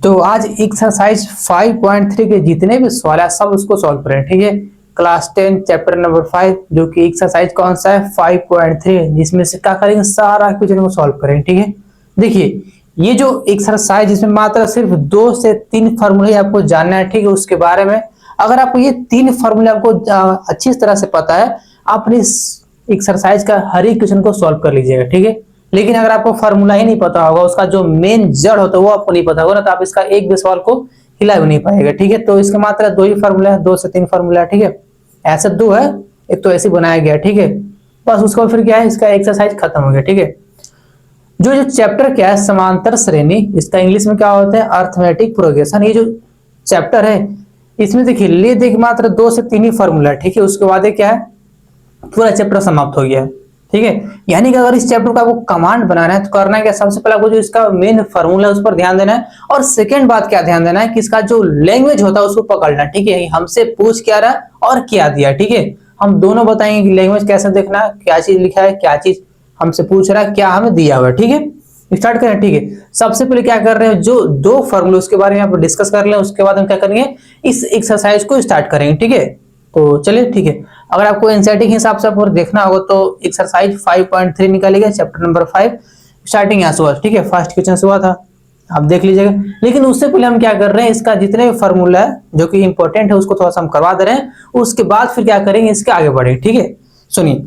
तो आज एक्सरसाइज 5.3 के जितने भी सवाल है सब उसको सॉल्व करें, ठीक है। क्लास 10 चैप्टर नंबर 5 जो कि एक्सरसाइज कौन सा है 5.3, जिसमें से क्या करेंगे सारा क्वेश्चन को सॉल्व करें, ठीक है। देखिए ये जो एक्सरसाइज इसमें मात्र सिर्फ 2 से 3 फार्मूले आपको जानना है, ठीक है। उसके बारे में अगर आपको ये 3 फार्मूले आपको अच्छी तरह से पता है, आप इस एक्सरसाइज का हर एक क्वेश्चन को सॉल्व कर लीजिएगा, ठीक है। लेकिन अगर आपको फार्मूला ही नहीं पता होगा, उसका जो मेन जड़ होता है वो आपको नहीं पता होगा ना, तो आप इसका एक भी सवाल को हिला भी नहीं पाएगा, ठीक है। तो इसका मात्र 2 ही फार्मूला है, 2 से 3 फार्मूला है, ठीक है। ऐसे 2 है, एक तो ऐसे बनाया गया, ठीक है। बस उसका फिर क्या है, इसका एक्सरसाइज खत्म हो गया, ठीक है। जो चैप्टर क्या है समांतर श्रेणी, इसका इंग्लिश में क्या होता है अर्थमेटिक प्रोग्रेशन। ये जो चैप्टर है इसमें देखिए ले देख मात्र 2 से 3 ही फार्मूला, ठीक है। उसके बाद क्या है पूरा चैप्टर समाप्त हो गया है, ठीक है। यानी कि अगर इस चैप्टर का आपको कमांड बनाना है तो करना है क्या, सबसे पहले आपको जो इसका मेन फार्मूला है उस पर ध्यान देना है, और सेकंड बात क्या ध्यान देना है कि इसका जो लैंग्वेज होता है उसको पकड़ना, ठीक है। हमसे पूछ क्या रहा और क्या दिया, ठीक है। हम दोनों बताएंगे कि लैंग्वेज कैसे देखना है, क्या चीज लिखा है, क्या चीज हमसे पूछ रहा है, क्या हमें दिया हुआ है, ठीक है। स्टार्ट करें, ठीक है। सबसे पहले क्या कर रहे हैं, जो 2 फार्मूले उसके बारे में आप डिस्कस कर लें, उसके बाद हम क्या करेंगे इस एक्सरसाइज को स्टार्ट करेंगे, ठीक है। तो चलिए ठीक है। अगर आपको एनसीईआरटी के हिसाब से आपको देखना होगा तो एक्सरसाइज 5.3 निकालिएगा, चैप्टर नंबर 5 स्टार्टिंग यहाँ से हुआ, ठीक है। फर्स्ट क्वेश्चन से हुआ था, आप देख लीजिएगा। लेकिन उससे पहले हम क्या कर रहे हैं, इसका जितने भी फार्मूला है जो कि इंपॉर्टेंट है उसको थोड़ा सा हम करवा दे रहे हैं, उसके बाद फिर क्या करेंगे इसके आगे बढ़ेंगे, ठीक है। सुनिए,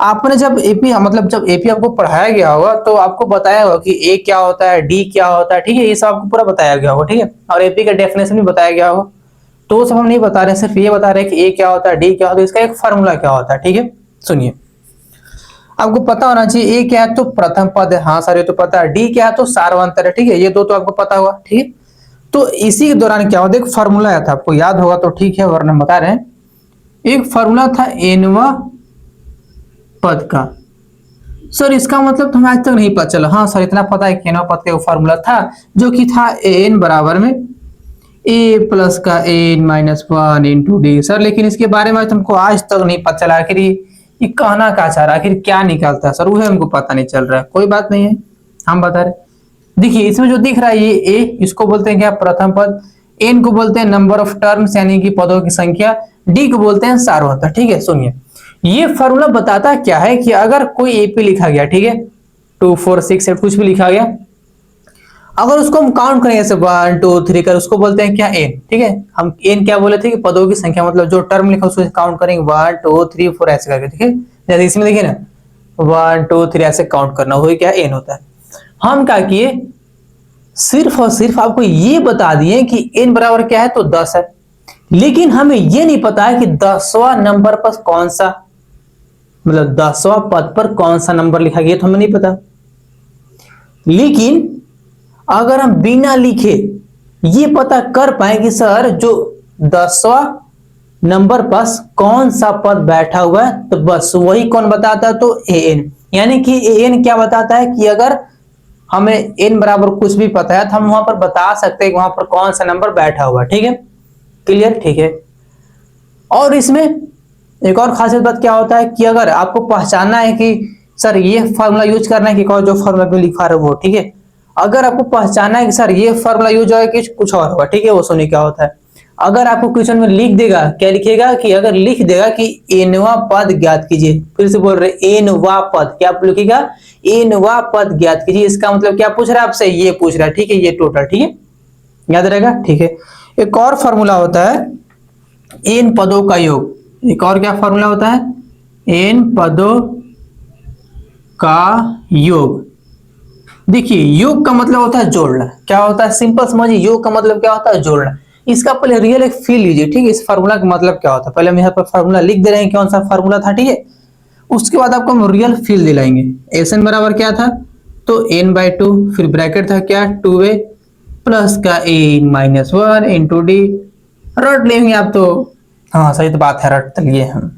आपने जब एपी मतलब जब एपी आपको पढ़ाया गया होगा तो आपको बताया होगा कि ए क्या होता है, डी क्या होता है, ठीक है। ये सब आपको पूरा बताया गया होगा, ठीक है। और एपी का डेफिनेशन भी बताया गया होगा। तो सब हम नहीं बता रहे, सिर्फ ये बता रहे हैं कि ए क्या होता है, डी क्या होता है, इसका एक फार्मूला क्या होता है, ठीक है। सुनिए, आपको पता होना चाहिए ए क्या है तो प्रथम पद है, हाँ सर ये तो पता है। डी क्या है तो सार्वंतर है, ठीक है। ये 2 तो आपको पता होगा, ठीक है। तो इसी के दौरान क्या होता है, एक फार्मूला आया था, आपको याद होगा तो ठीक है, वरना हम बता रहे हैं। एक फार्मूला था एनवा पद का। सर इसका मतलब तो हमें आज तक नहीं पता चला। हाँ सर इतना पता है कि एनवा पद का फार्मूला था जो कि था एन बराबर में ए प्लस का n minus 1 into d. Sir लेकिन इसके बारे में तुमको आज तक नहीं पता चला, आखिर ये कहना क्या चाह रहा है, आखिर क्या निकालता है सर, वो है हमको पता नहीं चल रहा है। कोई बात नहीं है, हम बता रहे। देखिए इसमें जो दिख रहा है ये ए, इसको बोलते हैं क्या प्रथम पद, एन को बोलते हैं नंबर ऑफ टर्म्स यानी कि पदों की संख्या, डी को बोलते हैं सार्वत्रिक, ठीक है। सुनिए, ये फॉर्मूला बताता क्या है कि अगर कोई एपी लिखा गया, ठीक है, 2 4 6 8 कुछ भी लिखा गया, अगर उसको हम काउंट करें ऐसे 1 2 3 कर, उसको बोलते हैं क्या एन, ठीक है। हम एन क्या बोले थे कि पदों की संख्या, मतलब जो टर्म लिखा उसको काउंट करेंगे 1 2 3 4 ऐसे करके, ठीक है। जैसे इसमें देखिए ना 1 2 3 ऐसे काउंट करना, वही क्या एन होता है। हम क्या किए, सिर्फ और सिर्फ आपको ये बता दिए कि एन बराबर क्या है तो 10 है, लेकिन हमें ये नहीं पता है कि 10वां नंबर पर कौन सा, मतलब 10वां पद पर कौन सा नंबर लिखा गया तो हमें नहीं पता। लेकिन अगर हम बिना लिखे ये पता कर पाए कि सर जो 10वां नंबर पर कौन सा पद बैठा हुआ है, तो बस वही कौन बताता है तो एन। यानी कि एन क्या बताता है कि अगर हमें एन बराबर कुछ भी पता है तो हम वहां पर बता सकते हैं कि वहां पर कौन सा नंबर बैठा हुआ है, ठीक है। क्लियर, ठीक है। और इसमें एक और खासियत बात क्या होता है कि अगर आपको पहचानना है कि सर ये फार्मूला यूज करना है कि जो फार्मूला में लिखा है वो, ठीक है। अगर आपको पहचानना है कि सर ये फार्मूला यूज होगा कि कुछ और होगा, ठीक है, वो सुनिए क्या होता है। अगर आपको क्वेश्चन में लिख देगा, क्या लिखेगा कि अगर लिख देगा कि एनवा पद ज्ञात कीजिए, फिर से बोल रहे एनवा पद, क्या लिखेगा एनवा पद ज्ञात कीजिए, इसका मतलब क्या पूछ रहा है आपसे, ये पूछ रहा है, ठीक है, ये टोटल, ठीक है, याद रहेगा, ठीक है। एक और फार्मूला होता है एन पदों का योग। एक और क्या फार्मूला होता है, एन पदों का योग। देखिए योग का मतलब होता है जोड़ना, क्या होता है सिंपल समझिए, योग का मतलब क्या होता है जोड़ना। इसका पहले रियल एक फील लीजिए, ठीक है, इस फार्मूला का मतलब क्या होता है। पहले हम यहाँ पर फार्मूला लिख दे रहे हैं कौन सा फार्मूला था, ठीक है। उसके बाद आपको हम रियल फील दिलाएंगे। एस एन बराबर क्या था तो n/2, फिर ब्रैकेट था क्या 2a प्लस का a माइनस 1 इंटू डी। रट लेंगे आप तो, हाँ सही तो बात है, रट लिए हम,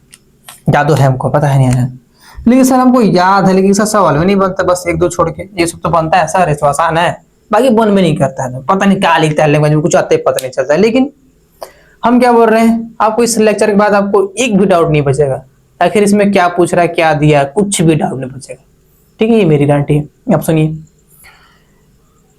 जादू है हमको पता है नहीं है, लेकिन सर हमको याद है, लेकिन सर सवाल में नहीं बनता, बस 1 2 छोड़ के ये सब तो बनता है सर, इसको आसान है, बाकी बन में नहीं करता है, पता नहीं क्या लिखता है लैंग्वेज में, कुछ आते पता नहीं चलता है। लेकिन हम क्या बोल रहे हैं, आपको इस लेक्चर के बाद आपको एक भी डाउट नहीं बचेगा, आखिर इसमें क्या पूछ रहा है, क्या दिया, कुछ भी डाउट नहीं बचेगा, ठीक है। ये मेरी गारंटी है। आप सुनिए,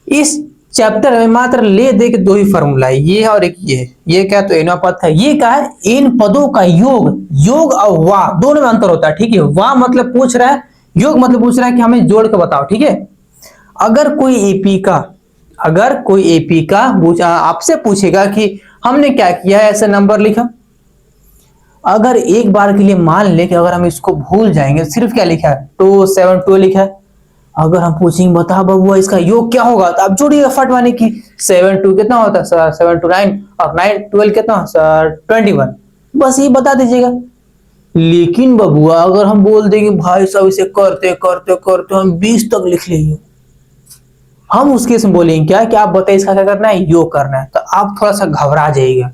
इस चैप्टर में मात्र ले दे के दो ही फॉर्मूला है, ये है और एक ये है। ये क्या, तो एनवा पद है। ये क्या है, इन पदों का योग। योग और वा दोनों में अंतर होता है, ठीक है। वा मतलब पूछ रहा है, योग मतलब पूछ रहा है कि हमें जोड़ के बताओ, ठीक है। अगर कोई एपी का आपसे पूछेगा कि हमने क्या किया है, ऐसे नंबर लिखा, अगर एक बार के लिए मान ले कि अगर हम इसको भूल जाएंगे, सिर्फ क्या लिखा है 272 लिखा है, अगर हम पूछेंगे बता बबुआ इसका योग क्या होगा, तो आप जोड़िएगा फट माने की 7 2 कितना होता है सर, 7 2 9 और 9 12 कितना सर 21, बस ये बता दीजिएगा। लेकिन बबुआ अगर हम बोल देंगे भाई साहब इसे करते करते करते हम 20 तक लिख लेंगे, हम उसके से बोलेंगे क्या कि आप बताइए इसका क्या करना है, योग करना है, तो आप थोड़ा सा घबरा जाइएगा,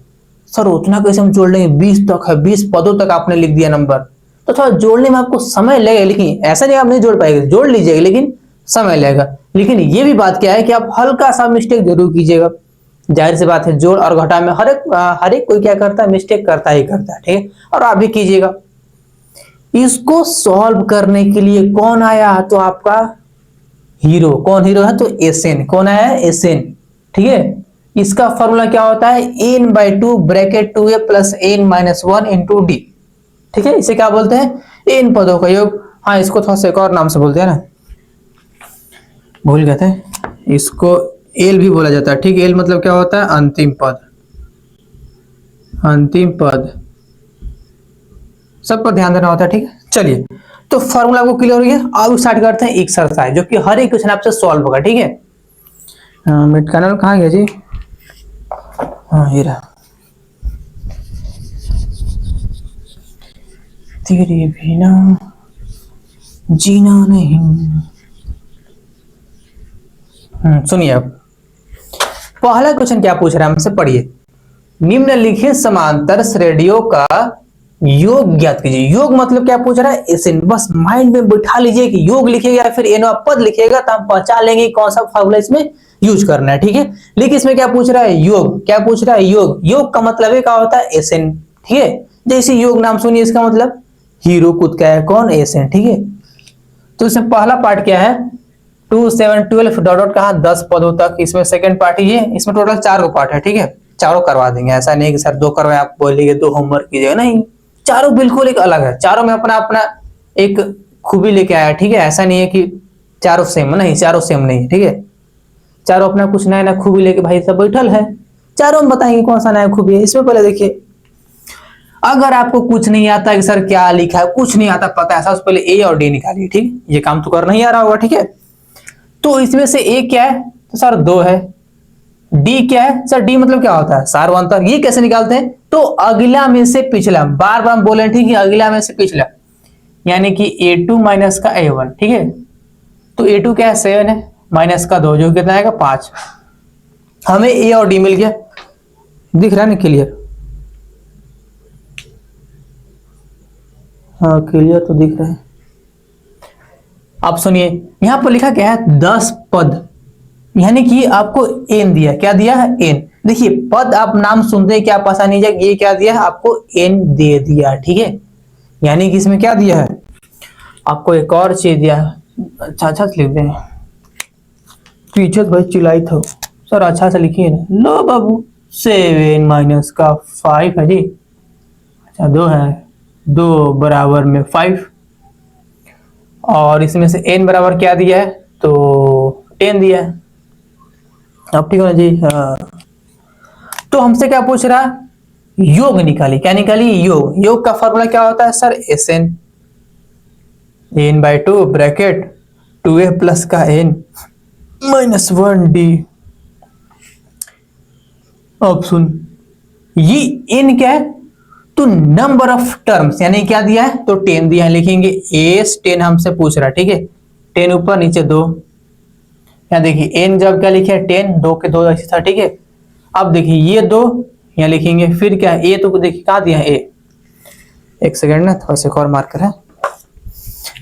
सर उतना कैसे हम जोड़ लेंगे, 20 तक है, 20 पदों तक आपने लिख दिया नंबर, तो थोड़ा जोड़ने में आपको समय लगेगा। लेकिन ऐसा नहीं आप नहीं जोड़ पाएंगे, जोड़ लीजिएगा लेकिन समय लगेगा। लेकिन ये भी बात क्या है कि आप हल्का सा मिस्टेक जरूर कीजिएगा, जाहिर सी बात है, जोड़ और घटा में हर एक कोई क्या करता है, मिस्टेक करता ही करता है, ठीक है। और आप भी कीजिएगा। इसको सॉल्व करने के लिए कौन आया, तो आपका हीरो। कौन हीरो है, तो एसएन। कौन आया है, एसएन, ठीक है। इसका फॉर्मूला क्या होता है, n/2 bracket 2a plus n-1 into D, ठीक है। इसे क्या बोलते हैं, इन पदों का योग। हाँ, इसको थोड़ा सा एक और नाम से बोलते हैं ना, भूल गए थे, इसको एल भी बोला जाता है, ठीक है। एल मतलब क्या होता है, अंतिम पद। अंतिम पद सब पर ध्यान देना होता है, ठीक है। चलिए, तो फॉर्मूला को क्लियर हो गया। अब स्टार्ट करते हैं एक्सरसाइज, जो कि हर एक क्वेश्चन आपसे सॉल्व होगा, ठीक है। मिड कैनल कहाँ गया जी, हाँ ये रहा। तेरे बिना जीना नहीं। सुनिए, अब पहला क्वेश्चन क्या पूछ रहा है हमसे, पढ़िए। निम्नलिखित समांतर श्रेणियों का योग ज्ञात कीजिए। योग मतलब क्या पूछ रहा है, एसएन। बस माइंड में बिठा लीजिए कि योग लिखिएगा या फिर एनवा पद लिखिएगा, तो हम पहचान लेंगे कौन सा फॉर्मूला इसमें यूज करना है, ठीक है। लेकिन इसमें क्या पूछ रहा है, योग। क्या पूछ रहा है, योग। योग का मतलब क्या होता है, एसएन, ठीक है। जैसे योग नाम सुनिए, इसका मतलब हीरो खुद का है, कौन, एसएन, ठीक है। तो इसमें पहला पार्ट क्या है, 2 7 12 डॉट डॉट कहा 10 पदों तक। इसमें सेकंड पार्ट ये, इसमें टोटल 4 को पार्ट है, ठीक है। चारों करवा देंगे, ऐसा नहीं कि सर 2 करवाए, आप बोलिए 2 होमवर्क कीजिएगा, नहीं, चारों बिल्कुल एक अलग है। चारों में अपना अपना एक खूबी लेके आया, ठीक है। ऐसा नहीं है कि चारों सेम, नहीं, चारों सेम नहीं है, ठीक है। चारों अपना कुछ नया नया खूबी लेके भाई सब बैठल है, चारों में बताएंगे कौन सा नया खूबी है। इसमें पहले देखिए, अगर आपको कुछ नहीं आता कि सर क्या लिखा है, कुछ नहीं आता पता है, सबसे पहले ए और डी निकालिए, ठीक है। ये काम तो करना ही आ रहा होगा, ठीक है। तो इसमें से ए क्या है, तो सर 2 है। डी क्या है, सर डी मतलब क्या होता है, सार्वंतर। ये कैसे निकालते हैं, तो अगला में से पिछला, बार बार बोले, ठीक है, अगला में से पिछला, यानी कि A2 माइनस का A1, ठीक है। तो A2 क्या है, 7 है, माइनस का 2 जो कितना आएगा 5। हमें ए और डी मिल गया, दिख रहा है ना क्लियर, हाँ क्लियर तो दिख रहा है। अब सुनिए, यहां पर लिखा क्या है, 10 पद, यानी कि आपको एन दिया, क्या दिया है, एन। देखिए पद आप नाम सुनते हैं क्या पता नहीं जाए, ये क्या दिया है आपको, एन दे दिया, ठीक है। यानी कि इसमें क्या दिया है आपको, एक और चीज दिया है। अच्छा अच्छा से लिख दें, पीछे भाई चिल्लाई था सर, अच्छा से लिखिए ना। लो बाबू, 7 माइनस का 5 है जी, अच्छा 2 है, 2 बराबर में 5, और इसमें से n बराबर क्या दिया है, तो 10 दिया है। अब ठीक है ना जी, हाँ। तो हमसे क्या पूछ रहा है, योग निकाली। क्या निकाली, योग। योग का फॉर्मूला क्या होता है sir, SN, n/2 bracket 2a plus का n-1 डी। अब सुन, ये n क्या है, तो नंबर ऑफ टर्म्स, यानी क्या दिया है, तो 10 दिया है। लिखेंगे एस 10 हमसे पूछ रहा है, ठीक है। 10 ऊपर नीचे 2, यहाँ देखिए n जब क्या लिखे 10, 2 के 2 ऐसे था, ठीक है। अब देखिए ये 2 यहाँ लिखेंगे, फिर क्या है, ए तो देखिए कहा दिया है, ए। एक सेकंड ना, थोड़ा सा और मार्कर है,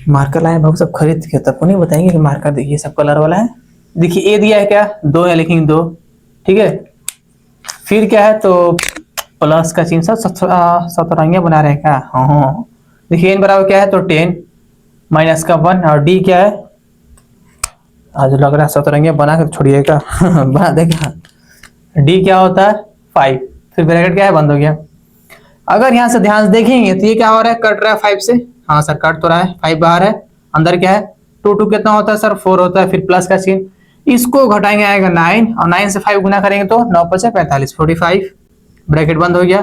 मार्कर लाए बाबू सब खरीद के, तब को नहीं बताएंगे कि मार्कर देखिए सब कलर वाला है। देखिए ए दिया है क्या, 2 यहाँ लिखेंगे 2, ठीक है। फिर क्या है, तो प्लस का चिन्ह, सतरंगियां बना रहे हैं क्या, हाँ। देखिए n बराबर क्या है, तो 10 माइनस का 1, और डी क्या है, आज लग रहा है सतरंगी बना कर छोड़िएगा बना देगा। डी क्या होता है 5, फिर ब्रैकेट क्या है बंद हो गया। अगर यहाँ से ध्यान से देखेंगे तो ये क्या हो रहा है, कट रहा है 5 से, हाँ सर कट तो रहा है, 5 बाहर है, अंदर क्या है 2 2 कितना होता है सर 4 होता है, फिर प्लस का चिन्ह, इसको घटाएंगे आएगा 9 और 9 से 5 गुना करेंगे तो 9 5 45 45, ब्रैकेट बंद हो गया।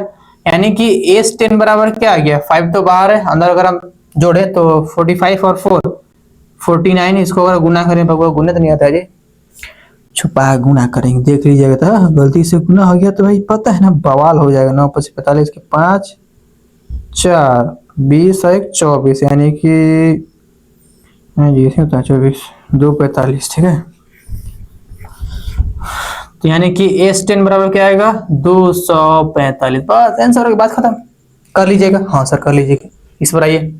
यानी कि S10 बराबर क्या आ गया, 5 तो बाहर है, अंदर अगर हम जोड़े तो 45 और 4 49, इसको अगर गुना करें, भगवान गुना तो नहीं आता है जी, छुपा गुना करेंगे देख लीजिएगा, तो गलती से गुना हो गया तो भाई पता है ना बवाल हो जाएगा। 9 5 45 के 5 4 20 और 1 24, यानी कि जी होता है 24 2 45, ठीक है। तो यानी कि S10 बराबर क्या आएगा 245, बस आंसर की बात खत्म, कर लीजिएगा। हाँ सर कर लीजिएगा। इस पर आइए,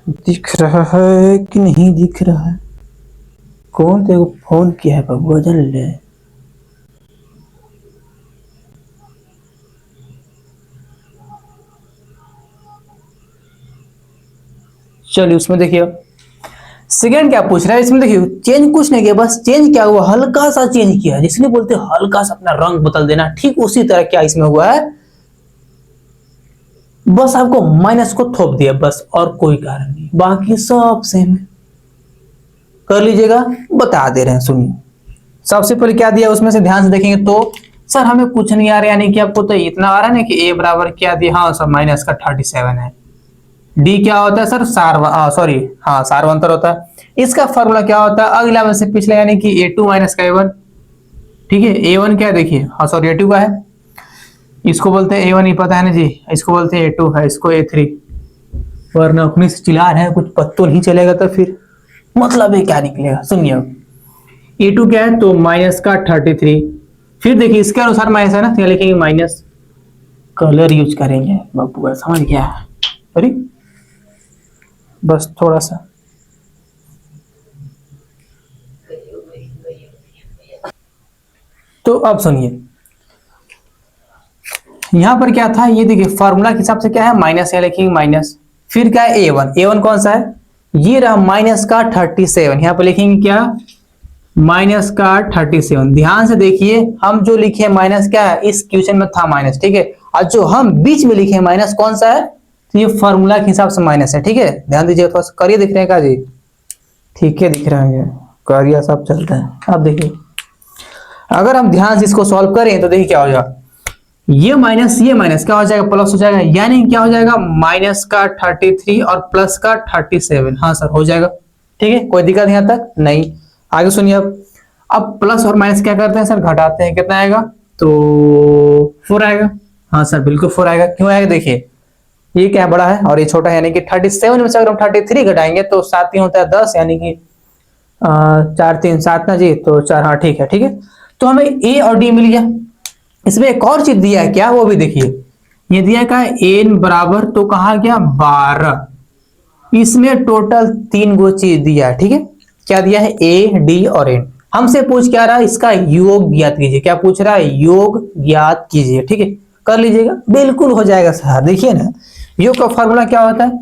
दिख रहा है कि नहीं दिख रहा है, कौन तेरे को फोन किया है बबुआ जन ले, चलिए उसमें देखिए सेकंड क्या पूछ रहा है, इसमें देखिए चेंज कुछ नहीं किया, बस चेंज क्या हुआ, हल्का सा चेंज किया, जिसने बोलते हल्का सा अपना रंग बदल देना, ठीक उसी तरह क्या इसमें हुआ है, बस आपको माइनस को थोप दिया बस, और कोई कारण नहीं, बाकी सब सेम है। कर लीजिएगा, बता दे रहे हैं सुनिए। सबसे पहले क्या दिया उसमें से ध्यान से देखेंगे तो सर हमें कुछ नहीं आ रहा, यानी कि आपको तो इतना आ रहा है ना कि ए बराबर क्या दिया, हाँ सर माइनस का 37 है। डी क्या होता है सर सॉरी हाँ सार्वंतर होता है। इसका फॉर्मूला क्या होता है, अगला में से पिछले, यानी कि A2 माइनस का A1, ठीक है। A1 क्या है देखिए, हाँ सॉरी A2 का है, इसको बोलते हैं A1 ही पता है ना जी, इसको बोलते हैं A2 है, इसको A3, वरना अपनी से चिल्ला रहे हैं कुछ पत्तो नहीं चलेगा तो फिर मतलब है क्या निकलेगा। सुनिए A2 क्या है तो माइनस का 33, फिर देखिए इसके अनुसार माइनस है ना, तो लिखेंगे माइनस, कलर यूज करेंगे बाबू, समझ गया, अरे बस थोड़ा सा, तो अब सुनिए यहां पर क्या था, ये देखिए फार्मूला के हिसाब से क्या है माइनस, है लिखेंगे माइनस, फिर क्या है A1 कौन सा है, ये रहा माइनस का 37, यहां पर लिखेंगे क्या माइनस का 37। ध्यान से देखिए हम जो लिखे माइनस क्या है, इस क्वेश्चन में था माइनस, ठीक है, और जो हम बीच में लिखे माइनस कौन सा है, तो ये फार्मूला के हिसाब से माइनस है, ठीक है। ध्यान दीजिए, थोड़ा सा करिए, दिख रहे हैं का जी, ठीक है दिख रहा है, करिया सब चलता है। अब देखिए अगर हम ध्यान से इसको सॉल्व करें तो देखिए क्या हो जाएगा, ये माइनस क्या हो जाएगा, प्लस हो जाएगा, यानी क्या हो जाएगा माइनस का 33 और प्लस का 37, हाँ सर हो जाएगा, ठीक है, कोई दिक्कत यहाँ तक नहीं। आगे सुनिए, अब प्लस और माइनस क्या करते हैं सर, घटाते हैं, कितना आएगा तो 4 आएगा, हाँ सर बिल्कुल 4 आएगा, क्यों आएगा देखिए ये क्या बड़ा है और ये छोटा है, यानी कि 37 में से अगर हम 33 घटाएंगे तो 7 होता है 10, यानी कि 4 3 7 ना जी, तो 4, हाँ ठीक है ठीक है। तो हमें ए और डी मिल गया। इसमें एक और चीज दिया है क्या, वो भी देखिए, ये दिया क्या एन बराबर, तो कहा गया 12, इसमें टोटल 3 गो चीज दिया है, ठीक है। क्या दिया है, ए डी और एन। हमसे पूछ क्या रहा है, इसका योग ज्ञात कीजिए, क्या पूछ रहा है, योग ज्ञात कीजिए, ठीक है, कर लीजिएगा, बिल्कुल हो जाएगा सर। देखिए ना योग का फॉर्मूला क्या होता है,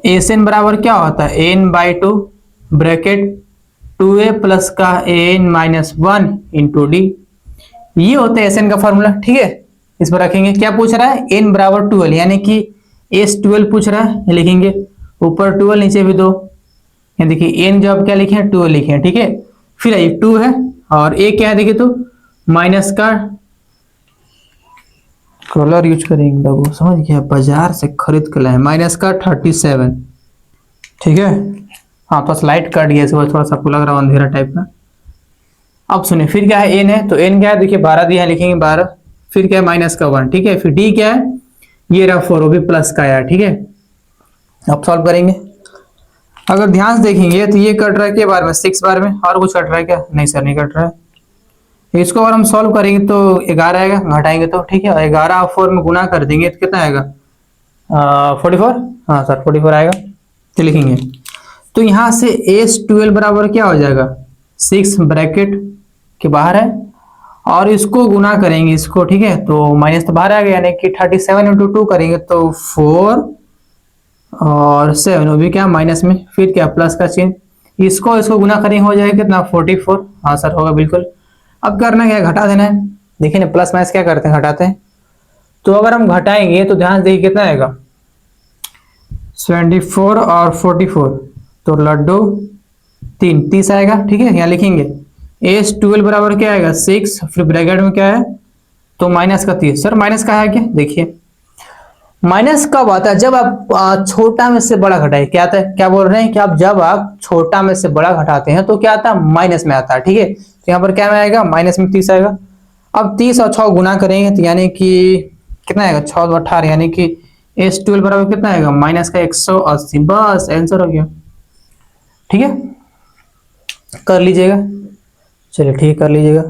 एस एन बराबर क्या होता है, n by 2 bracket 2a plus का एन माइनस 1 इंटू डी, ये होता है एस एन का फॉर्मूला, ठीक है। इस पर रखेंगे, क्या पूछ रहा है, एन बराबर 12, यानी कि एस 12 पूछ रहा है, लिखेंगे ऊपर 12 नीचे भी 2, ये देखिए एन जब क्या लिखे हैं 12 लिखे हैं, ठीक है। फिर ये 2 है और ए क्या है देखिए, तो माइनस का, कलर यूज करेंगे बाबू, समझ गया, बाजार से खरीद कर लाए, माइनस का 37, ठीक है। हाँ तो स्लाइड कट गया, थोड़ा सा आपको लग रहा है अंधेरा टाइप का। अब सुनिए फिर क्या है, एन है तो एन क्या है देखिए 12 दिया है, लिखेंगे 12, फिर क्या है माइनस का 1, ठीक है। फिर डी क्या है, ये रहा 4, वो भी प्लस का है, ठीक है। अब सॉल्व करेंगे, अगर ध्यान से देखेंगे तो ये कट रहा है के बार में 6 बार में, और कुछ कट रहा है क्या, नहीं सर नहीं कट रहा है। इसको अगर हम सॉल्व करेंगे तो 11 आएगा, घटाएंगे तो, ठीक है, 11 और 4 में गुना कर देंगे तो कितना आएगा 44, हाँ सर 44 आएगा। तो लिखेंगे, तो यहाँ से S12 बराबर क्या हो जाएगा 6 ब्रैकेट के बाहर है, और इसको गुना करेंगे इसको, ठीक है, तो माइनस तो बाहर आ गया, यानी कि 37 इंटू 2 करेंगे तो 4 और 7, वो भी क्या माइनस में, फिर क्या प्लस का चिन्ह, इसको इसको गुना करेंगे हो जाएगा कितना 44। हाँ सर होगा बिल्कुल। अब करना क्या है, घटा देना है। देखिए ना प्लस माइनस क्या करते हैं, घटाते हैं। तो अगर हम घटाएंगे तो ध्यान से देखिए कितना आएगा 74 और 44, तो लड्डू 30 आएगा। ठीक है, यहाँ लिखेंगे S12 बराबर क्या आएगा 6, फिर ब्रैकेट में क्या है तो माइनस का 30। सर माइनस का है क्या, देखिए माइनस कब आता है, जब आप छोटा में से बड़ा घटाए। क्या आता है, क्या बोल रहे हैं कि आप जब आप छोटा में से बड़ा घटाते हैं तो क्या आता है, माइनस में आता है। ठीक है, तो यहाँ पर क्या में आएगा, माइनस में 30 आएगा। अब 30 और 6 गुना करेंगे तो यानी कि कितना आएगा 6 और 18, यानी कि S12 बराबर कितना आएगा माइनस का 180। बस आंसर हो गया। ठीक है, कर लीजिएगा। चलिए ठीक है, कर लीजिएगा।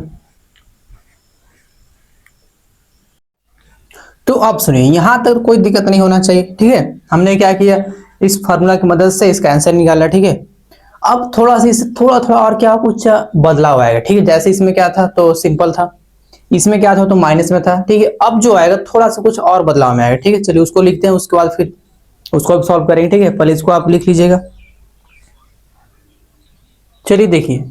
तो अब सुनिए, यहां तक कोई दिक्कत नहीं होना चाहिए। ठीक है, हमने क्या किया, इस फार्मूला की मदद से इसका आंसर निकाला। ठीक है, अब थोड़ा सा इसे थोड़ा थोड़ा और क्या कुछ बदलाव आएगा। ठीक है, जैसे इसमें क्या था तो सिंपल था, इसमें क्या था तो माइनस में था। ठीक है, अब जो आएगा थोड़ा सा कुछ और बदलाव में आएगा। ठीक है, चलिए उसको लिखते हैं, उसके बाद फिर उसको सॉल्व करेंगे। ठीक है, पहले इसको आप लिख लीजिएगा। चलिए देखिए,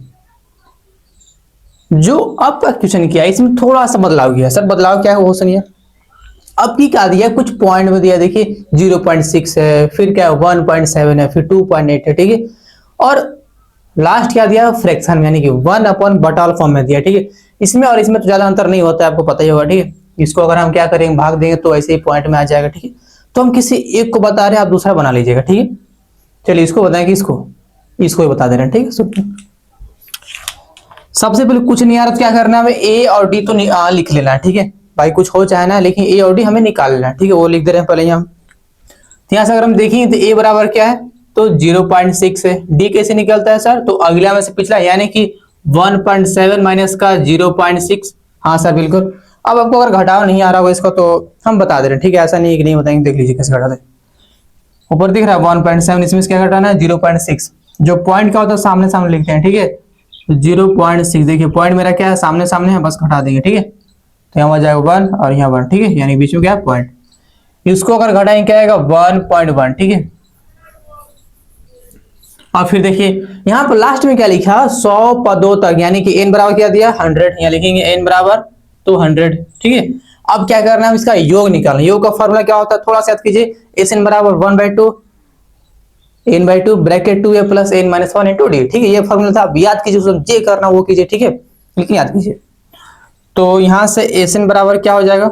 जो अब का क्वेश्चन किया इसमें थोड़ा सा बदलाव किया। सर बदलाव क्या है वो सुनिए। अब की क्या दिया, कुछ पॉइंट में दिया, देखिए 0.6 है, फिर क्या 1.7 है, फिर 2.8 है। ठीक है, और लास्ट क्या दिया फ्रैक्शन में, यानी कि 1/बटा फॉर्म में दिया। ठीक है, इसमें और इसमें तो ज्यादा अंतर नहीं होता है, आपको पता ही होगा। ठीक है, इसको अगर हम क्या करेंगे भाग देंगे तो ऐसे ही पॉइंट में आ जाएगा। ठीक है, तो हम किसी एक को बता रहे हैं, आप दूसरा बना लीजिएगा। ठीक है, चलिए इसको बताएं कि इसको ही बता दे रहे हैं। ठीक है, सबसे पहले कुछ नहीं आ रहा तो क्या करना है, हमें ए और डी तो लिख लेना है। ठीक है भाई, कुछ हो चाहे ना, लेकिन ए और डी हमें निकाल लेना है। ठीक है, वो लिख दे रहे हैं पहले हम। तो यहाँ से अगर हम देखेंगे तो ए बराबर क्या है तो 0.6 है। डी कैसे निकलता है सर, तो अगला में से पिछला, यानी कि 1.7 माइनस का 0.6। हाँ सर बिल्कुल। अब आपको अगर घटाव नहीं आ रहा होगा इसका तो हम बता दे रहे हैं। ठीक है, ऐसा नहीं है कि नहीं बताएंगे, देख लीजिए कैसे घटाते हैं। ऊपर दिख रहा है 1.7, इसमें क्या घटाना है 0.6। जो पॉइंट क्या होता है सामने सामने लिखते हैं। ठीक है, 0.6, देखिए पॉइंट मेरा क्या है सामने सामने है, बस घटा देंगे। ठीक है, तो यहाँ आ जाएगा 1 और यहाँ 1। ठीक है, यानी बीच में क्या है पॉइंट। इसको अगर घटाएंगे क्या आएगा 1.1। ठीक है, और फिर देखिए यहाँ पर लास्ट में क्या लिखा 100 पदों तक, यानी कि n बराबर क्या दिया 100। यहाँ लिखेंगे n बराबर तो 100। ठीक है, अब क्या करना है, इसका योग निकालना। योग का फॉर्मूला क्या होता है, थोड़ा सा याद कीजिए, SN बराबर 1/2 n/2 bracket 2a plus n - 1 into D. ठीक है, ये फॉर्मूला था, अब याद कीजिए, उसको जे करना वो कीजिए। ठीक है, लेकिन याद कीजिए। तो यहां से SN बराबर क्या हो जाएगा,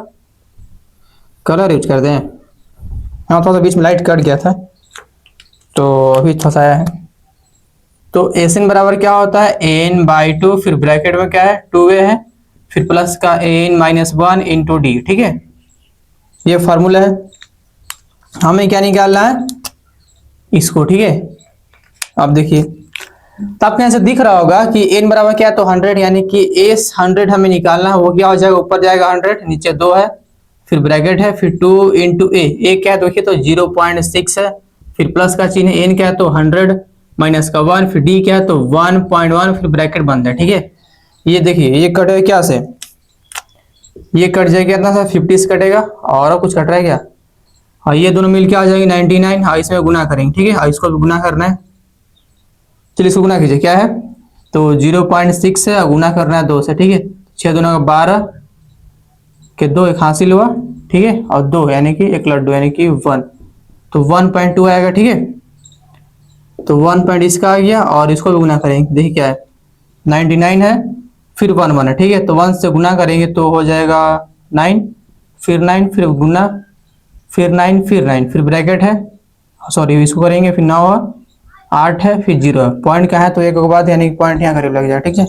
कलर यूज कर दें, यहाँ थोड़ा सा बीच में लाइट कट गया था तो अभी थोड़ा सा आया है। तो SN बराबर क्या होता है n/2, फिर ब्रैकेट में क्या है 2a है, फिर प्लस का n - 1 इंटू डी। ठीक है, ये फॉर्मूला है, हमें क्या निकालना है इसको। ठीक है, अब देखिए, तो आपके यहाँ से दिख रहा होगा कि n बराबर क्या है तो 100, यानी कि S 100 हमें निकालना है। वो क्या हो जाएगा, ऊपर जाएगा 100, नीचे 2 है, फिर ब्रैकेट है, फिर 2 इंटू ए क्या है देखिए तो 0.6 है, फिर प्लस का चिन्ह, n क्या है तो 100 माइनस का 1, फिर d क्या है तो 1.1, फिर ब्रैकेट बंद है। ठीक है, ये देखिए ये कटेगा क्या से, ये कट जाएगा कितना सा 50 से कटेगा, और कुछ कट रहा है क्या, और ये दोनों मिलके आ जाएंगे 99। हाँ, इसमें गुना करेंगे। ठीक है, और इसको भी गुना करना है। चलिए इसको गुना कीजिए, क्या है तो 0.6 है, गुना करना है 2 से। ठीक है, 6 दूना का 12 के 2 एक हासिल हुआ। ठीक है, और 2 यानी कि एक लड्डू, यानी कि 1, तो 1.2 आएगा। ठीक है, तो 1 पॉइंट इसका आ गया, और इसको भी गुना करेंगे, देखिए क्या है 99 है, फिर 1 है। ठीक है, तो 1 से गुना करेंगे तो हो जाएगा 9, फिर 9, फिर गुना, फिर 9, फिर 9, फिर ब्रैकेट है, सॉरी इसको करेंगे, फिर 9 8 है, फिर 0 है। पॉइंट कहाँ है तो एक के बाद, यानी कि पॉइंट यहाँ करीब लग जाए। ठीक है,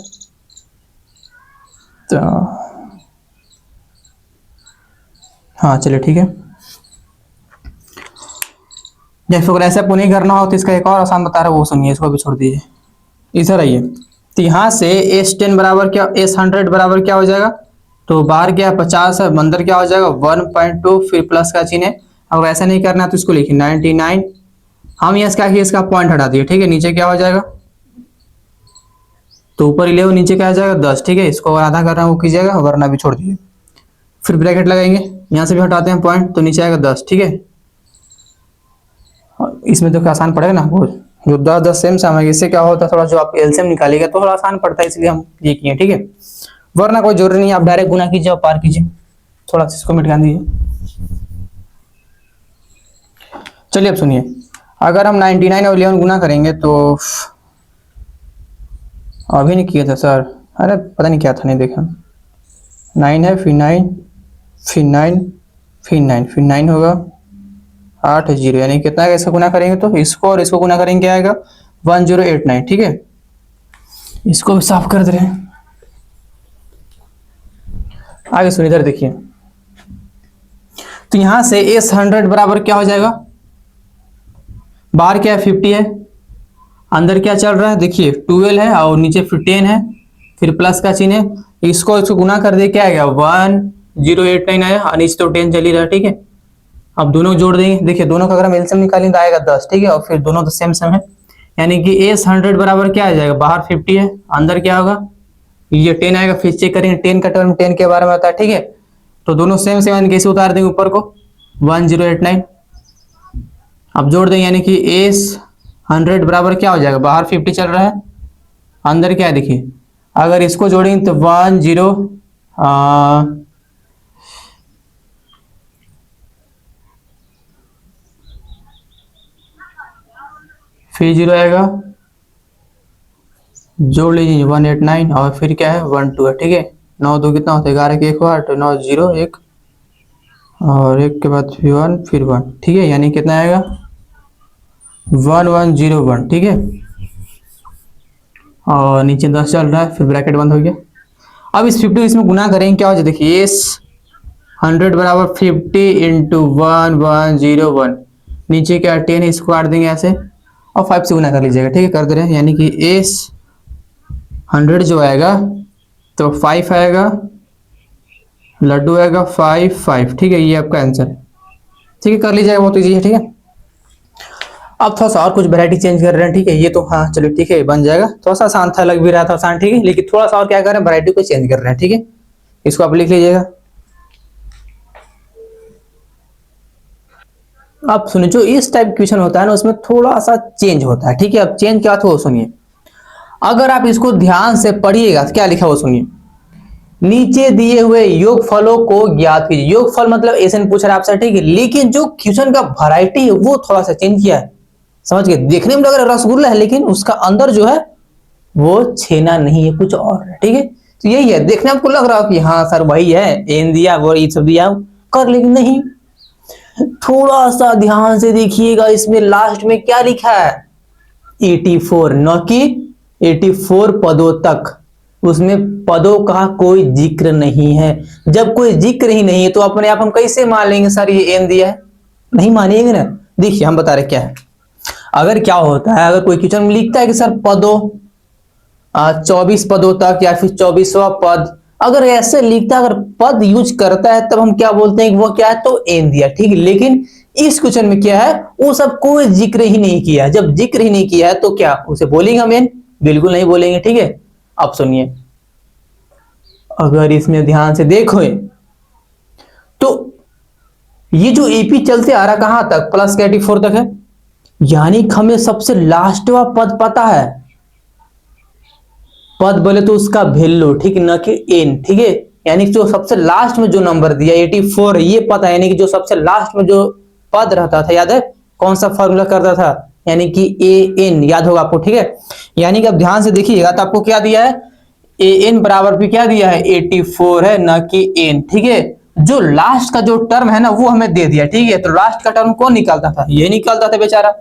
तो हाँ चलिए ठीक है। जैसे अगर ऐसे आपको नहीं करना हो तो इसका एक और आसान बता रहा हूँ, वो सुनिए, इसको भी छोड़ दीजिए, इधर आइए। तो यहाँ से S10 बराबर क्या, S100 बराबर क्या हो जाएगा, तो बाहर क्या 50 है, अंदर क्या हो जाएगा 1.2, फिर प्लस का चिन्ह है। अगर ऐसा नहीं करना तो इसको लिखिए 99। हम यहाँ क्या किए, इसका पॉइंट हटा दिए। ठीक है, नीचे क्या हो जाएगा तो ऊपर 11, नीचे क्या आ जाएगा 10। ठीक है, इसको आधा करना है वो कीजिएगा, वरना भी छोड़ दीजिए। फिर ब्रैकेट लगाएंगे, यहाँ से भी हटाते हैं पॉइंट, तो नीचे आएगा 10। ठीक है, इसमें तो क्या आसान पड़ेगा ना, वो जो 10 10 सेम सम है, इससे क्या होता है थोड़ा जो आप एलसीएम निकालेगा तो थोड़ा आसान पड़ता है, इसलिए हम ये किए, ठीक है। वरना कोई जरूरी नहीं, आप डायरेक्ट गुना कीजिए और पार कीजिए। थोड़ा सा इसको मिटा दीजिए। चलिए अब सुनिए, अगर हम 99 और 11 गुना करेंगे तो अभी नहीं किया था सर, अरे पता नहीं क्या था, नहीं देखा। 9 है, फिर 9, फिर 9, फिर 9, फिर 9 होगा 8 0, यानी कितना इसका गुना करेंगे तो इसको और इसको गुना करेंगे क्या आएगा 1089, ठीक है। इसको भी साफ कर दे रहे हैं। आगे सुनिए, इधर देखिए, तो यहां से S100 बराबर क्या हो जाएगा, बाहर क्या है 50 है, अंदर क्या चल रहा है देखिए 12 है और नीचे फिर 10 है, फिर प्लस का चिन्ह है, इसको गुना कर दे क्या आएगा 1089 आया और नीचे तो 10 चल ही रहा, ठीक है। अब दोनों जोड़ देंगे, देखिए दोनों का अगर हम एलसीएम निकालें तो आएगा 10, ठीक है, और फिर दोनों तो सेम सेम है, यानी कि S100 बराबर क्या आ जाएगा, बाहर 50 है, अंदर क्या होगा ये 10 आएगा, फिर चेक करेंगे 10 का टर्म 10 के बारे में आता है, ठीक है। तो दोनों सेम सेम कैसे उतार देंगे ऊपर को 1089, अब जोड़ देंगे, यानी कि S100 बराबर क्या हो जाएगा, बाहर 50 चल रहा है, अंदर क्या है देखिए, अगर इसको जोड़ेंगे तो 10 फिर 0 आएगा, जोड़ लीजिए 189 और फिर क्या है 12 है, ठीक है। 9 2 कितना होता है 11 के 1 हुआ 9 0 1 और 1 के बाद फिर 1 फिर 1, ठीक है, यानी कितना आएगा 1101, ठीक है। और नीचे 10 चल रहा है, फिर ब्रैकेट बंद हो गया। अब इस 50 इसमें गुना करेंगे क्या हो जाए देखिए, S100 बराबर 50 इंटू 1101, नीचे क्या 10 है, इसको काट देंगे ऐसे और 5 से गुना कर लीजिएगा, ठीक है, कर दे रहे हैं, यानी कि S100 जो आएगा तो 5 आएगा, लड्डू आएगा 5 5, ठीक है, ये आपका आंसर है, ठीक है, कर लीजिएगा, बहुत इजी है, ठीक है। अब थोड़ा सा और कुछ वैरायटी चेंज कर रहे हैं, ठीक है, ये तो हाँ चलो ठीक है बन जाएगा, थोड़ा सा आसान था, लग भी रहा था आसान, ठीक है, लेकिन थोड़ा सा और क्या कर रहे हैं वैरायटी को चेंज कर रहे हैं, ठीक है, इसको आप लिख लीजिएगा। अब सुनिए, जो इस टाइप क्वेश्चन होता है ना उसमें थोड़ा सा चेंज होता है, ठीक है। अब चेंज क्या था वो सुनिए, अगर आप इसको ध्यान से पढ़िएगा तो क्या लिखा वो सुनिए, नीचे दिए हुए योगफलों को ज्ञात कीजिए। योगफल मतलब ऐसे पूछ रहा है आपसे, ठीक है, लेकिन जो क्वेश्चन का वैरायटी है वो थोड़ा सा चेंज किया है, समझ गए। देखने में लग रहा है रसगुल्ला है, लेकिन उसका अंदर जो है वो छेना नहीं है, कुछ और है, ठीक है। तो यही है, देखने आपको लग रहा है कि हाँ सर वही है, एन दिया वो ये सब दिया कर, लेकिन नहीं, थोड़ा सा ध्यान से देखिएगा, इसमें लास्ट में क्या लिखा है 84, न कि 84 पदों तक, उसमें पदों का कोई जिक्र नहीं है। जब कोई जिक्र ही नहीं है तो अपने आप हम कैसे मान लेंगे सर ये एन दिया है, नहीं मानेंगे ना। देखिए हम बता रहे क्या है, अगर क्या होता है, अगर कोई क्वेश्चन में लिखता है कि सर पदों 24 पदों तक या फिर 24वां पद, अगर ऐसे लिखता है, अगर पद यूज करता है तब हम क्या बोलते हैं कि वो क्या है तो एन दिया, ठीक है। लेकिन इस क्वेश्चन में क्या है, वो सब कोई जिक्र ही नहीं किया, जब जिक्र ही नहीं किया है तो क्या उसे बोलेंगे हम एन, बिल्कुल नहीं बोलेंगे, ठीक है। अब सुनिए, अगर इसमें ध्यान से देखो तो ये जो एपी चलते आ रहा कहां तक, प्लस के 84 तक है, यानी हमें सबसे लास्ट वाला पद पता है, पद बोले तो उसका वैल्यू, ठीक न कि एन, ठीक है, यानी जो सबसे लास्ट में जो नंबर दिया 84 ये पता है, यानी कि जो सबसे लास्ट में जो पद रहता था, याद है कौन सा फॉर्मूला करता था, यानी कि ए एन, याद होगा आपको, ठीक है। यानी कि अब ध्यान से देखिएगा तो आपको क्या दिया है, ए एन बराबर भी क्या दिया है 84 है, न कि एन, ठीक है। जो लास्ट का जो टर्म है ना वो हमें दे दिया, ठीक है, तो लास्ट का टर्म कौन निकालता था, ये निकालता था बेचारा,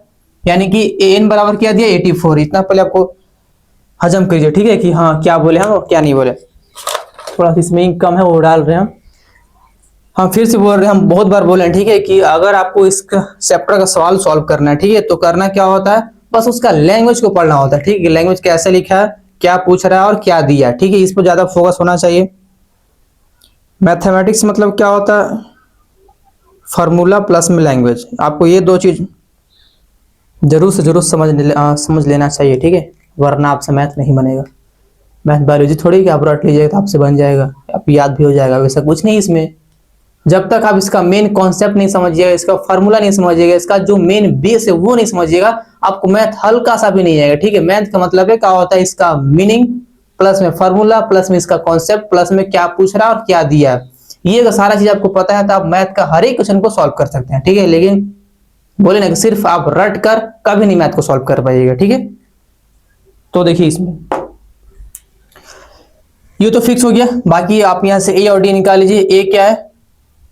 यानी कि ए एन बराबर क्या दिया 84, इतना पहले आपको हजम करिए, ठीक है, कि हाँ क्या बोले हम और क्या नहीं बोले, थोड़ा सा इसमें कम है वो डाल रहे हैं हम फिर से बोल रहे हैं, हम बहुत बार बोले, ठीक है, कि अगर आपको इस चैप्टर का सवाल सॉल्व करना है, ठीक है, तो करना क्या होता है, बस उसका लैंग्वेज को पढ़ना होता है, ठीक है, लैंग्वेज कैसे लिखा है, क्या पूछ रहा है और क्या दिया, ठीक है, इस पर ज्यादा फोकस होना चाहिए। मैथमेटिक्स मतलब क्या होता है, फार्मूला प्लस में लैंग्वेज, आपको ये दो चीज जरूर से जरूर समझ लेना चाहिए, ठीक है, वरना आपसे मैथ नहीं बनेगा। मैथ बायोलॉजी थोड़ी कि आप रट लीजिएगा तो आपसे बन जाएगा, आप याद भी हो जाएगा, वैसा कुछ नहीं इसमें, जब तक आप इसका मेन कॉन्सेप्ट नहीं समझिएगा, इसका फॉर्मूला नहीं समझिएगा, इसका जो मेन बेस है वो नहीं समझिएगा, आपको मैथ हल्का सा भी नहीं आएगा। ठीक है, मैथ का मतलब है क्या होता है, इसका मीनिंग प्लस में फॉर्मूला प्लस में इसका कॉन्सेप्ट प्लस में क्या पूछ रहा है और क्या दिया है, ये अगर सारा चीज आपको पता है तो आप मैथ का हर एक क्वेश्चन को सॉल्व कर सकते हैं। ठीक है, लेकिन बोले ना कि सिर्फ आप रट कर कभी नहीं मैथ को सॉल्व कर पाइएगा। ठीक है, तो देखिए इसमें ये तो फिक्स हो गया। बाकी आप यहां से ए और डी निकाल लीजिए। ए क्या है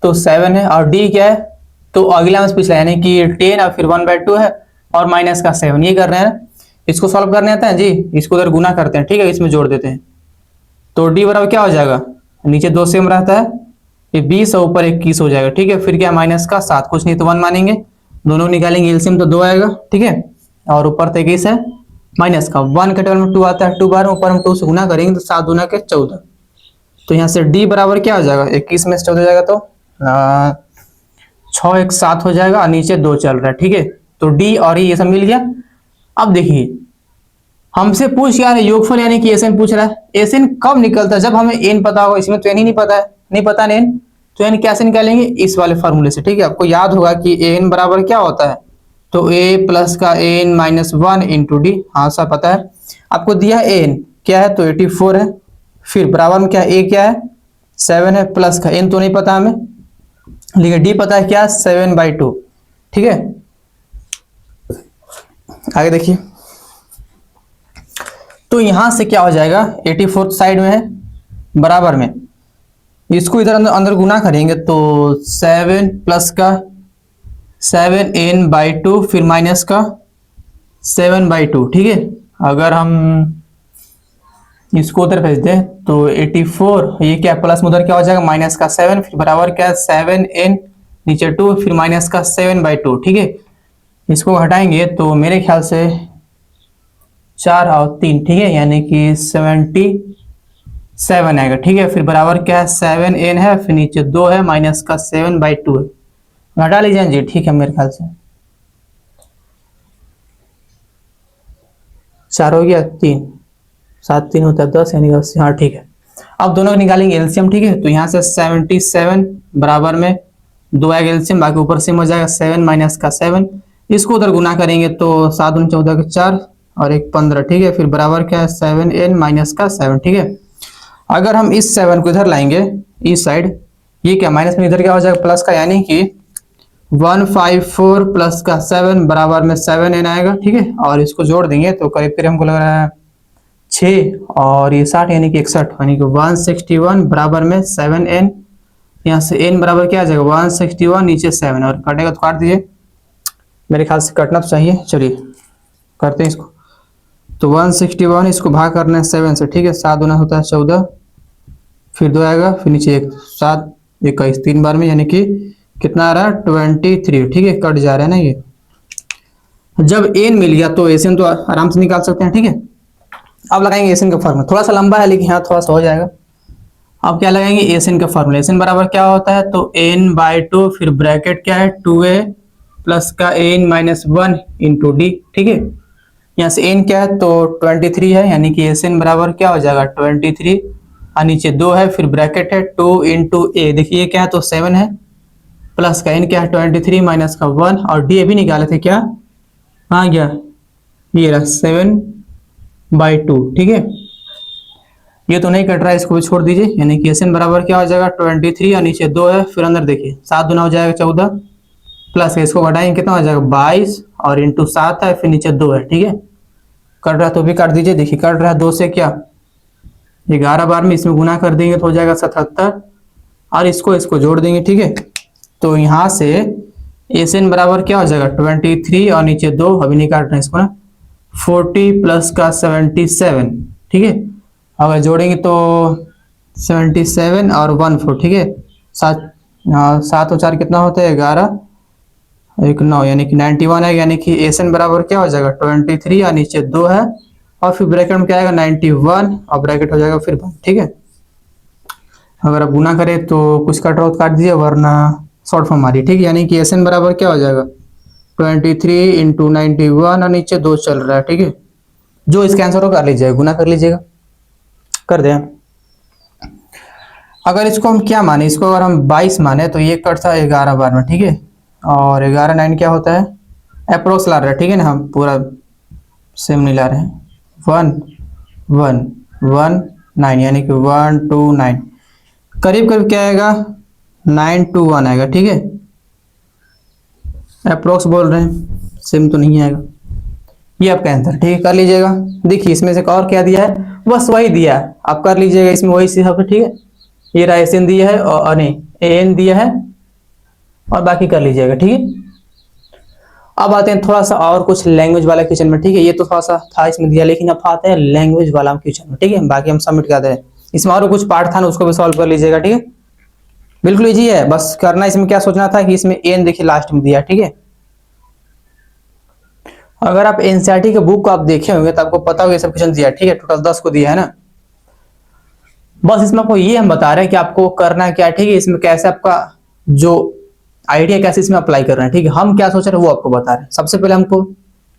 तो 7 है और डी क्या है तो अगला में पिछला यानी कि 10 और फिर 1/2 है और माइनस का 7, ये कर रहे हैं। इसको सॉल्व करने आता है जी, इसको उधर गुना करते हैं। ठीक है, इसमें जोड़ देते हैं तो डी बराबर क्या हो जाएगा, नीचे 2 सेम रहता है, ये 20 और ऊपर 21 हो जाएगा। ठीक है, फिर क्या माइनस का 7, कुछ नहीं तो 1 मानेंगे, दोनों निकालेंगे एलसीएम तो 2 आएगा। ठीक है, और ऊपर तो 21 है, माइनस का 1 के टेबल में 2 आता है, 2 बार ऊपर हम 2 से गुना करेंगे तो 7 दूना के 14। तो यहाँ से डी बराबर क्या हो जाएगा, 21 में से 14 हो जाएगा तो 6 1 7 हो जाएगा और नीचे 2 चल रहा है। ठीक है, तो डी और ये सब मिल गया। अब देखिए हमसे पूछ क्या है, योगफल यानी कि एसएन पूछ रहा है। एसएन कब निकलता है, जब हमें एन पता होगा। इसमें तो एन ही नहीं पता है, नहीं पता एन, तो एन कैसे निकालेंगे, इस वाले फॉर्मूले से। ठीक है, आपको याद होगा कि एन बराबर क्या होता है, तो ए प्लस का एन माइनस 1 इंटू डी। हाँ सब पता है आपको, दिया एन क्या है तो 84 है, फिर बराबर में क्या ए क्या है 7 है, प्लस का एन तो नहीं पता हमें, लेकिन डी पता है क्या 7/2। ठीक है, आगे देखिए तो यहां से क्या हो जाएगा, 84 साइड में है बराबर में, इसको इधर अंदर गुना करेंगे तो 7 प्लस का 7n/2 फिर माइनस का 7/2। ठीक है, अगर हम इसको उधर भेज दें तो 84, ये क्या प्लस में उधर क्या हो जाएगा माइनस का 7 फिर बराबर क्या 7n नीचे 2 फिर माइनस का 7/2। ठीक है, इसको हटाएंगे तो मेरे ख्याल से 4 और 3, ठीक है, यानी कि 77 आएगा। ठीक है, फिर बराबर क्या है 7n है फिर नीचे 2 है माइनस का 7/2 है, घटा लीजिए जी। ठीक है, मेरे ख्याल से 4 हो गया, 3 7 3 होता है 10 यानी 80। हाँ ठीक है, अब दोनों निकालेंगे एलसीएम। ठीक है, तो यहाँ से 77 बराबर में 2 आएगा एलसीएम, बाकी ऊपर से हो जाएगा 7 माइनस का 7, इसको उधर गुना करेंगे तो 7 दूनी 14 के 4 और 1 15। ठीक है, फिर बराबर क्या है 7n माइनस का 7। ठीक है, अगर हम इस 7 को इधर लाएंगे इस साइड, ये क्या माइनस में इधर क्या हो जाएगा प्लस का, यानी कि 154 प्लस का 7 बराबर में 7n आएगा। ठीक है, और इसको जोड़ देंगे तो करीब करीब हमको लग रहा है 6 और ये 60 यानी कि 61, यानी कि 161 बराबर में 7n, यहाँ से n बराबर क्या आ जाएगा 161 नीचे 7, और कटेगा तो काट दीजिए, मेरे ख्याल से कटना तो चाहिए। चलिए करते हैं इसको, तो 161 इसको भाग करना है 7 से। ठीक है, 7 दूना होता है 14, फिर 2 आएगा फिर नीचे 1, 7 21 3 बार में, यानी कि कितना आ रहा है 23। ठीक है, कट जा रहा है ना ये। जब n मिल गया तो एसएन तो आराम से निकाल सकते हैं। ठीक है, अब लगाएंगे एसएन का फॉर्मूला, थोड़ा सा लंबा है लेकिन यहाँ थोड़ा सा हो जाएगा। अब क्या लगाएंगे एसएन का फॉर्मूला, एसएन बराबर क्या होता है तो n/2 फिर ब्रैकेट क्या है 2a प्लस का n माइनस 1 इंटू डी। ठीक है, यहाँ से n क्या है तो 23 है, यानी कि एसएन बराबर क्या हो जाएगा 23 और नीचे 2 है फिर ब्रैकेट है 2 इंटू ए, देखिए क्या है तो 7 है, प्लस का n क्या है 23 माइनस का 1 और डी भी निकाले थे क्या, हाँ गया ये रहा 7/2। ठीक है, ये तो नहीं कट रहा है, इसको भी छोड़ दीजिए, यानी कि एसएन बराबर क्या हो जाएगा 23 और नीचे 2 है, फिर अंदर देखिए 7 दूना हो जाएगा 14, प्लस इसको घटाएंगे कितना हो जाएगा 22 और इंटू 7 है फिर नीचे 2 है। ठीक है, कट रहा है तो भी काट दीजिए, देखिए कट रहा है 2 से क्या 11 बार में, इसमें गुना कर देंगे तो हो जाएगा 77 और इसको जोड़ देंगे। ठीक है, तो यहाँ से एसएन बराबर क्या हो जाएगा 23 और नीचे 2, अभी नहीं काट रहे हैं इसको ना, 40 प्लस का 77। ठीक है, अगर जोड़ेंगे तो 77 और 14। ठीक है, 7 और 4 कितना होता है 11 1 9, यानी कि 91 है, यानी कि एसएन बराबर क्या हो जाएगा 23 और नीचे 2 है और फिर ब्रैकेट में क्या आएगा 91 और ब्रैकेट हो जाएगा फिर 1। ठीक है, अगर आप गुना करें तो कुछ कट रहा हो तो काट दीजिए, वरना शॉर्ट फॉर्म आ रही। ठीक है, यानी कि एसएन बराबर क्या हो जाएगा 23 इंटू 91 और नीचे 2 चल रहा है। ठीक है, जो इसका आंसर हो कर लीजिएगा, गुना कर लीजिएगा, कर दें। अगर इसको हम क्या माने, इसको अगर हम 22 माने तो ये कटता है 11 बार में, ठीक है। और 11 9 क्या होता है, अप्रोक्स ला रहे हैं, ठीक है ना, हम पूरा सेम नहीं ला रहे हैं। 1 1 1 9 यानी कि 1 2 9, करीब करीब क्या आएगा 9 2 1 आएगा, ठीक है। अप्रोक्स बोल रहे हैं, सेम तो नहीं आएगा। ये आपका आंसर, ठीक है, कर लीजिएगा। देखिए इसमें से और क्या दिया है, बस वही दिया है, आप कर लीजिएगा इसमें वही सब, ठीक है। ये रहा एस एन दिया है और नहीं एन दिया है, और बाकी कर लीजिएगा, ठीक है। अब आते हैं थोड़ा सा और कुछ लैंग्वेज वाला क्वेश्चन में, ठीक है। ये तो थोड़ा सा था इसमें दिया, लेकिन अब आते हैं लैंग्वेज वाला क्वेश्चन में, ठीक है। बाकी हम सबमिट कर दे, इसमें और कुछ पार्ट था ना, उसको भी सॉल्व कर लीजिएगा, ठीक है। बिल्कुल इजी है, बस करना इसमें क्या सोचना था कि इसमें एन देखिए लास्ट में दिया, ठीक है। अगर आप एनसीईआरटी के बुक को आप देखे होंगे तो आपको पता होगा ये सब क्वेश्चन दिया है, ठीक है। टोटल 10 को दिया है ना। बस इसमें आपको ये हम बता रहे हैं कि आपको करना क्या है, ठीक है। इसमें कैसे आपका जो आइडिया कैसे इसमें अप्लाई कर रहे हैं, ठीक है। हम क्या सोच रहे हैं वो आपको बता रहे हैं। सबसे पहले हमको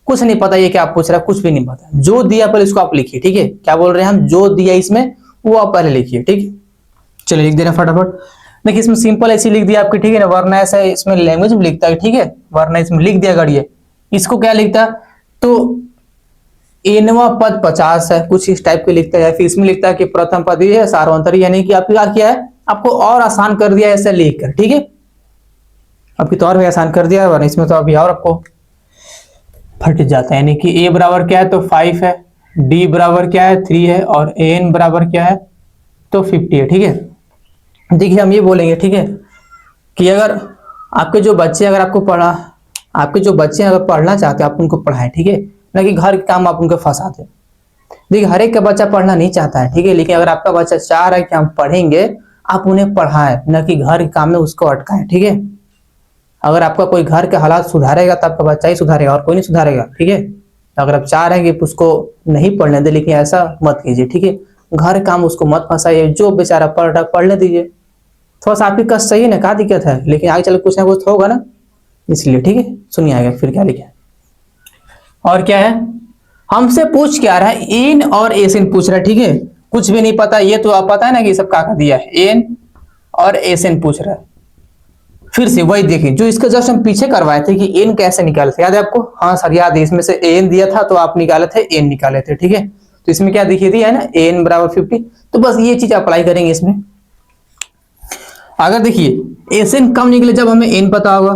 कुछ नहीं पता, ये क्या आप पूछ रहे हैं, कुछ भी नहीं पता, जो दिया पहले इसको आप लिखिए, ठीक है। क्या बोल रहे हैं हम, जो दिया इसमें वो आप पहले लिखिए, ठीक है। चलिए लिख दे रहे हैं फटाफट। देखिए इसमें सिंपल ऐसे लिख दिया आपकी, ठीक है ना। वरना ऐसा इसमें लैंग्वेज में लिखता है, ठीक है। वरना इसमें लिख दिया गढ़िए, इसको क्या लिखता तो एनवा पद 50 है, कुछ इस टाइप के लिखता है। या फिर इसमें लिखता है कि प्रथम पद ये है सार्वंतरी, यानी कि आपका क्या है, आपको और आसान कर दिया ऐसे लिख कर, ठीक है। आपकी तो और भी आसान कर दिया, वरना इसमें तो अभी और आपको फट जाता है। यानी कि ए बराबर क्या है तो 5 है, डी बराबर क्या है 3 है, और एन बराबर क्या है तो 50 है, ठीक है। देखिए हम ये बोलेंगे, ठीक है, कि अगर आपके जो बच्चे अगर आपको पढ़ा आपके जो बच्चे अगर पढ़ना चाहते हैं आप उनको पढ़ाएं, ठीक है, ना कि घर के काम आप उनको फंसाते। देखिए हर एक का बच्चा पढ़ना नहीं चाहता है, ठीक है, लेकिन अगर आपका बच्चा चाह रहा है कि हम पढ़ेंगे, आप उन्हें पढ़ाएं, न कि घर के काम में उसको अटकाएं, ठीक है। अगर आपका कोई घर के हालात सुधारेगा तो आपका बच्चा ही सुधारेगा और कोई नहीं सुधारेगा, ठीक है। अगर आप चाह रहे हैं कि उसको नहीं पढ़ने दे, लेकिन ऐसा मत कीजिए, ठीक है। घर काम उसको मत फंसाइए, जो बेचारा पढ़ रहा पढ़ने दीजिए। थोड़ा सा आपकी कष्ट सही है ना, क्या दिक्कत है, लेकिन आगे चल कुछ ना कुछ होगा ना, इसलिए, ठीक है। सुनिए आगे फिर क्या लिखा है। और क्या है, हमसे पूछ क्या रहा है, एन और एसएन पूछ रहा है, ठीक है। कुछ भी नहीं पता, ये तो आप पता है ना कि सब क्या दिया है, एन और एसएन पूछ रहा है। फिर से वही देखिए जो इसका जस्ट हम पीछे करवाए थे कि एन कैसे निकाले थे, याद है आपको। हाँ सर याद है, इसमें से एन दिया था तो आप निकाले थे, एन निकाले थे, ठीक है। तो इसमें क्या दिखी थी है ना, एन बराबर 50। तो बस ये चीज अप्लाई करेंगे इसमें। अगर देखिए एसएन कम निकले जब हमें एन पता होगा,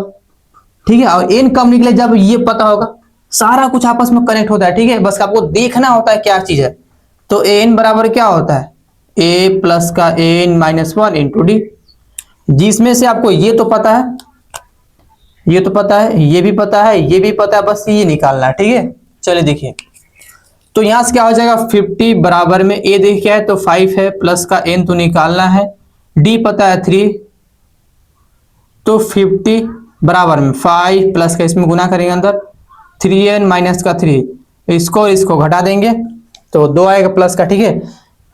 ठीक है, और एन कम निकले जब ये पता होगा। सारा कुछ आपस में कनेक्ट होता है, ठीक है। बस आपको देखना होता है क्या चीज है। तो एन बराबर क्या होता है, ए प्लस का एन माइनस 1 इंटू डी, जिसमें से आपको ये तो पता है, ये तो पता है, ये भी पता है, ये भी पता है, बस ये निकालना है, ठीक है। चलिए देखिए, तो यहां से क्या हो जाएगा 50 बराबर में ए देख क्या है तो 5 है, प्लस का एन तो निकालना है, डी पता है 3, तो 50 बराबर में 5 प्लस का इसमें गुना करेंगे अंदर 3n माइनस का 3, इसको घटा देंगे तो 2 आएगा प्लस का, ठीक है।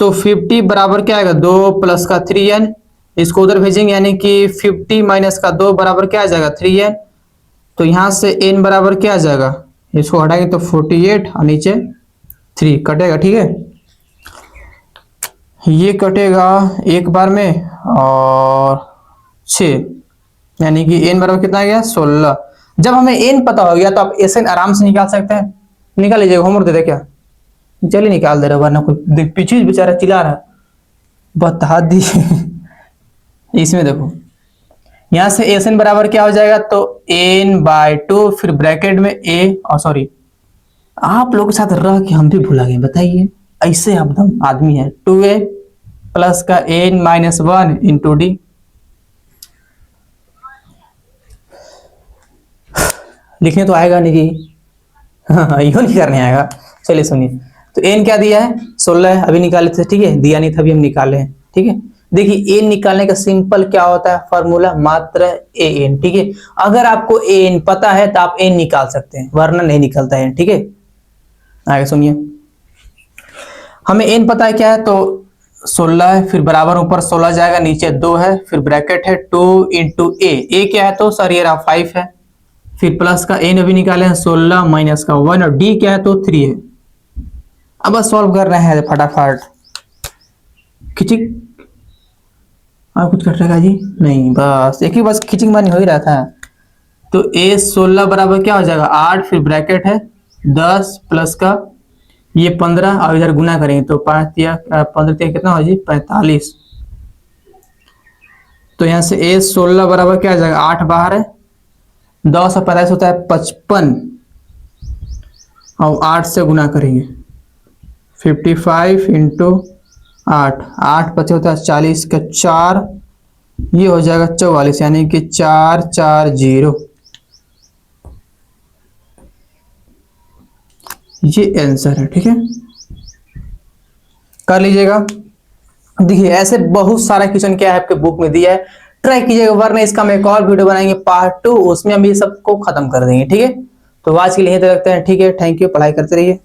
तो 50 बराबर क्या आएगा 2 प्लस का 3n, इसको उधर भेजेंगे, यानी कि 50 माइनस का 2 बराबर क्या आ जाएगा 3n। तो यहां से n बराबर क्या आ जाएगा, इसको हटाएंगे तो 48 और नीचे 3 कटेगा, ठीक है। ये कटेगा एक बार में और 6, यानी कि n बराबर कितना आ गया 16। जब हमें n पता हो गया तो आप एस एन आराम से निकाल सकते हैं। निकाल लीजिएगा, होमवर्क दे दे क्या, चलिए निकाल दे रहा, वरना कोई पीछे बेचारा चिल्ला रहा है, बता दी। इसमें देखो यहां से एस एन बराबर क्या हो जाएगा तो n/2, फिर ब्रैकेट में a, और सॉरी आप लोगों के साथ रह के हम भी भुला गए, बताइए ऐसे एकदम आदमी है, 2a प्लस का n माइनस 1 इंटू डी। लिखने तो आएगा नहीं कि यो नहीं करने आएगा। चलिए सुनिए, तो n क्या दिया है 16 है, अभी निकाले थे, ठीक है, दिया नहीं था अभी हम निकाले हैं, ठीक है। देखिए n निकालने का सिंपल क्या होता है फॉर्मूला, मात्र an, ठीक है। अगर आपको an पता है तो आप n निकाल सकते हैं, वरना नहीं निकलता है, ठीक है। आगे सुनिए, हमें n पता है क्या है तो 16 है, फिर बराबर ऊपर 16 जाएगा, नीचे 2 है, फिर ब्रैकेट है 2 इंटू a क्या है तो सर ये रहा 5 है, फिर प्लस का n अभी निकाले हैं 16 माइनस का 1, और d क्या है तो 3 है। अब बस सॉल्व कर रहे हैं फटाफट, खिचिक और कुछ कट रहा जी? नहीं, बस एक ही बस खींचिंग मारनी हो ही रहा था। तो ए 16 बराबर क्या हो जाएगा 8, फिर ब्रैकेट है 10 प्लस का ये 15 और इधर गुना करेंगे तो 5 या 15 कितना हो जी 45। तो यहाँ से ए 16 बराबर क्या आ जाएगा 8 बाहर है 10 और 45 होता है 55 और 8 से गुना करेंगे 55 इंटू 8, 8 पचे होता है 40 का 4, ये हो जाएगा 44 यानी कि 440। ये आंसर है, ठीक है कर लीजिएगा। देखिए ऐसे बहुत सारा क्वेश्चन क्या है आपके बुक में दिया है, ट्राई कीजिएगा, वरना इसका हम एक और वीडियो बनाएंगे पार्ट 2, उसमें हम ये सबको खत्म कर देंगे, ठीक है। तो आज के लिए यहीं तक रखते हैं, ठीक है, थैंक यू, पढ़ाई करते रहिए।